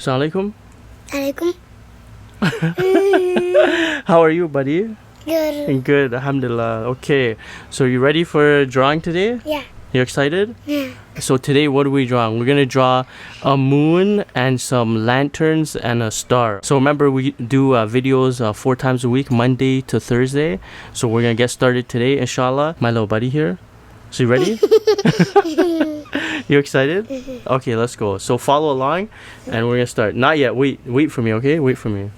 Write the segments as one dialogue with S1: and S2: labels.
S1: Assalamu
S2: Alaikum.
S1: alaikum. How are you, buddy?
S2: Good.
S1: Good, alhamdulillah. Okay, so you ready for drawing today?
S2: Yeah.
S1: You excited?
S2: Yeah.
S1: So today, what are we drawing? We're gonna draw a moon and some lanterns and a star. So remember, we do videos 4 times a week, Monday to Thursday. So we're gonna get started today, inshallah. My little buddy here. So you ready? You excited? Okay, let's go. So follow along, and we're gonna start. Not yet. Wait for me, okay? Wait for me.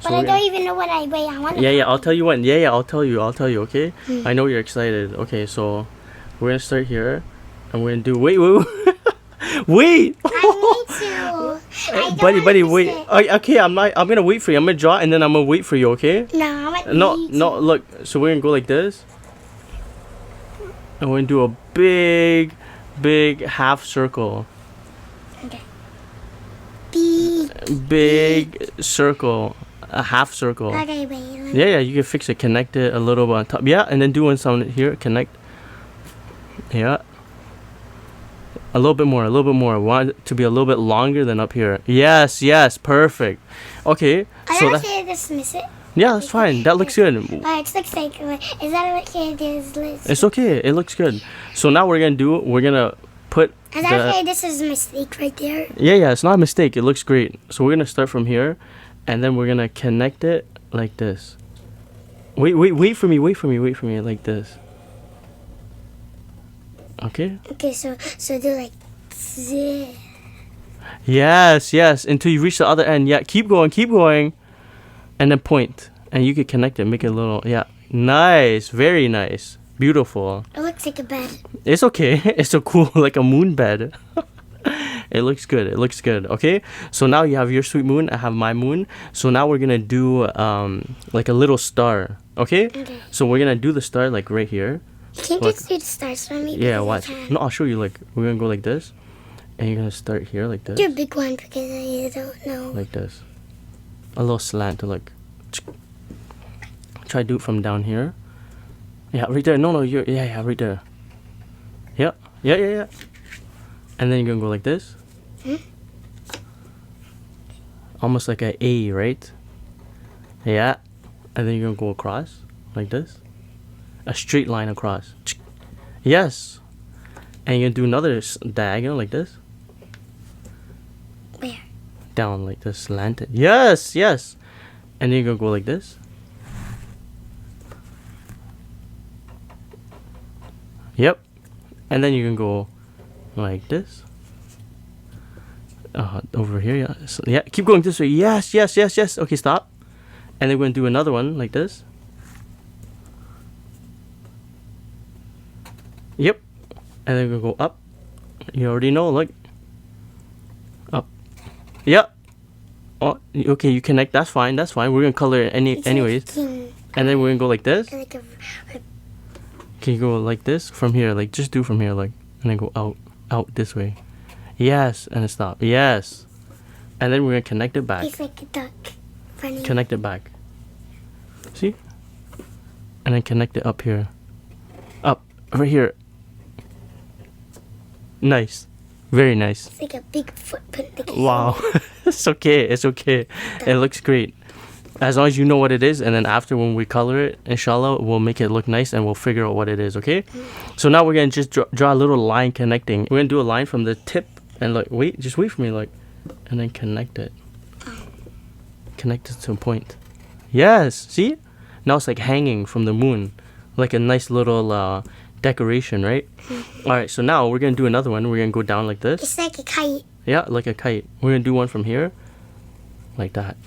S2: But I don't even know what I want.
S1: Yeah. I'll tell you when. Yeah. I'll tell you. Okay. I know you're excited. Okay, so we're gonna start here, and we're gonna do. Wait. Wait.
S2: I need to. I don't
S1: buddy,
S2: want to
S1: wait.
S2: sit.
S1: Okay, I'm gonna wait for you. I'm gonna draw, and then I'm gonna wait for you. Okay?
S2: No, I
S1: No.
S2: need
S1: No. Look. So we're gonna go like this, and we're gonna do a big half circle.
S2: to. Okay.
S1: Big circle. A half circle.
S2: Okay, wait. Let me-
S1: Yeah, you can fix it. Connect it a little bit on top. Yeah, and then doing some here. Connect. Yeah. A little bit more. Want it to be a little bit longer than up here. Yes. Perfect. Okay.
S2: I
S1: So
S2: don't
S1: that.
S2: say dismiss it.
S1: Yeah, that's fine. That looks good.
S2: It looks like, is that okay? This list?
S1: It's okay. It looks good. So now we're gonna put.
S2: Is that okay? This is a mistake right there.
S1: Yeah. It's not a mistake. It looks great. So we're gonna start from here, and then we're gonna connect it like this. Wait for me. Like this. Okay.
S2: Okay, so do like this.
S1: Yes. Until you reach the other end. Yeah. Keep going, and then point, and you can connect it. Make it a little. Yeah. Nice. Very nice. Beautiful.
S2: It looks like a bed.
S1: It's okay. It's so cool, like a moon bed. It looks good. Okay. So now you have your sweet moon. I have my moon. So now we're gonna do like a little star. Okay.
S2: Okay.
S1: So we're gonna do the star like right here.
S2: You can't
S1: What?
S2: just do the stars for me.
S1: Yeah.
S2: because I
S1: Watch.
S2: can't.
S1: No, I'll show you. Like we're gonna go like this, and you're gonna start here like this.
S2: Do a big one because I don't know.
S1: Like this. A little slant to like. Try to do it from down here. Yeah, right there. No, you're right there. Yeah. And then you're gonna go like this. Almost like a A, right? Yeah. And then you're gonna go across like this. A straight line across. Yes. And you're gonna do another diagonal like this.
S2: Where?
S1: Down like this, slanted. Yes. And then you're gonna go like this. Yep. And then you can go like this. Over here, yeah. So, yeah, keep going this way. Yes. Okay, stop. And then we're gonna do another one like this. Yep. And then we're gonna go up. You already know, look. Up. Yep. Oh, okay, you connect. That's fine. We're gonna color it
S2: It's
S1: anyways.
S2: Like king,
S1: And then we're gonna go like this.
S2: like a,
S1: Can you go like this from here? Like just do from here, like, and then go out this way. Yes, and then stop. Yes, and then we're gonna connect it back.
S2: it's like a duck. Funny.
S1: Connect it back. See? And then connect it up here. Up right here. Nice, very nice.
S2: It's like a big footprint. Like a
S1: Wow, it's okay. It looks great. As long as you know what it is, and then after when we color it, inshallah, we'll make it look nice and we'll figure out what it is, okay? So now we're going to just draw a little line connecting. We're going to do a line from the tip and like, just wait for me, like, and then connect it. Connect it to a point. Yes, see? Now it's like hanging from the moon, like a nice little decoration, right? All right, so now we're going to do another one. We're going to go down like this.
S2: It's like a kite.
S1: Yeah, like a kite. We're going to do one from here, like that.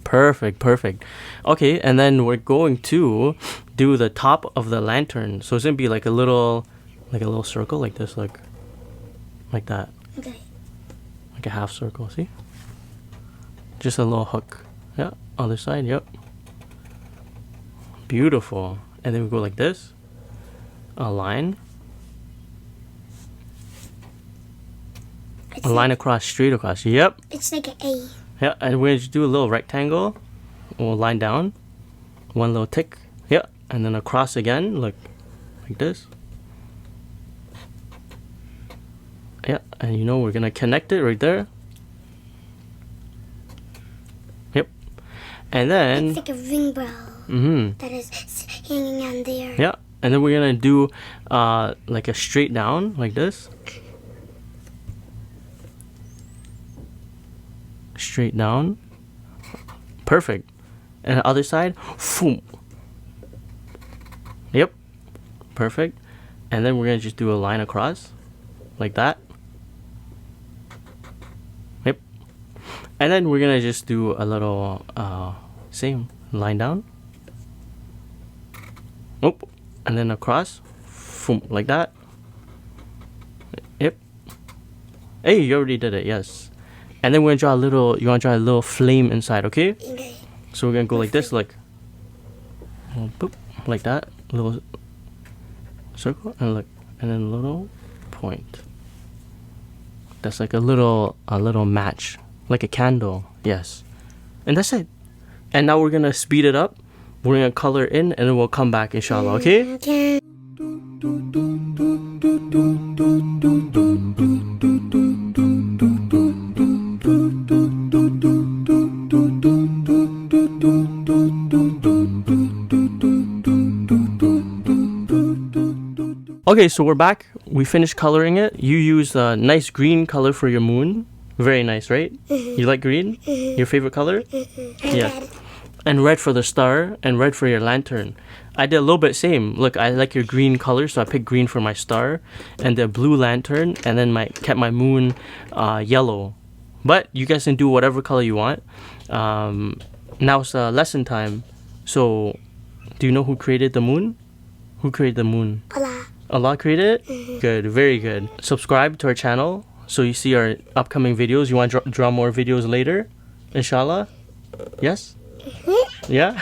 S1: Perfect. Okay, and then we're going to do the top of the lantern. So it's gonna be like a little circle like this, like that,
S2: Okay.
S1: like a half circle. See? Just a little hook. Yeah. Other side. Yep. Beautiful. And then we go like this. A line.
S2: It's
S1: A line across, straight across. Yep.
S2: It's like an A.
S1: Yeah, and we're going to do a little rectangle. We'll line down. One little tick. Yeah, and then across again, like this. Yeah, and you know we're gonna connect it right there. Yep. And then
S2: It's like a ring bell that is hanging on there.
S1: yeah, and then we're gonna do like a straight down like this. Straight down. Perfect. And the other side, boom. Yep. Perfect. And then we're gonna just do a line across like that. Yep. And then we're gonna just do a little same line down. Oh, and then across, boom, like that. Yep. Hey, you already did it. Yes. And then we're gonna draw a little. You wanna draw a little flame inside, okay?
S2: Okay.
S1: So we're gonna go like this, like, boop, like that, little circle, and look, and then a little point. That's like a little match, like a candle. Yes, and that's it. And now we're gonna speed it up. We're gonna color in, and then we'll come back, inshallah. Okay?
S2: Okay.
S1: Okay, so we're back. We finished coloring it. You used a nice green color for your moon. Very nice, right? You like green? Your favorite color? Yeah. And red for the star, and red for your lantern. I did a little bit same. Look, I like your green color, so I picked green for my star, and the blue lantern, and then kept my moon yellow. But you guys can do whatever color you want. Now it's lesson time. So, do you know who created the moon? Who created the moon?
S2: Allah.
S1: Allah created it? Good, very good. Subscribe to our channel so you see our upcoming videos. You want to draw more videos later? Inshallah? Yes? Yeah?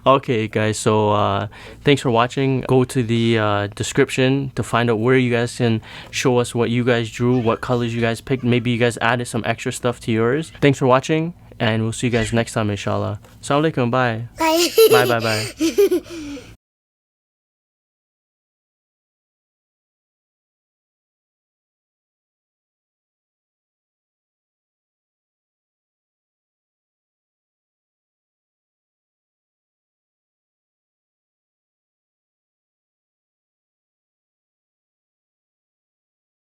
S1: Okay, guys, so thanks for watching. Go to the description to find out where you guys can show us what you guys drew, what colors you guys picked. Maybe you guys added some extra stuff to yours. Thanks for watching, and we'll see you guys next time, inshallah. Assalamu alaikum, bye.
S2: Bye.
S1: Bye, bye, bye.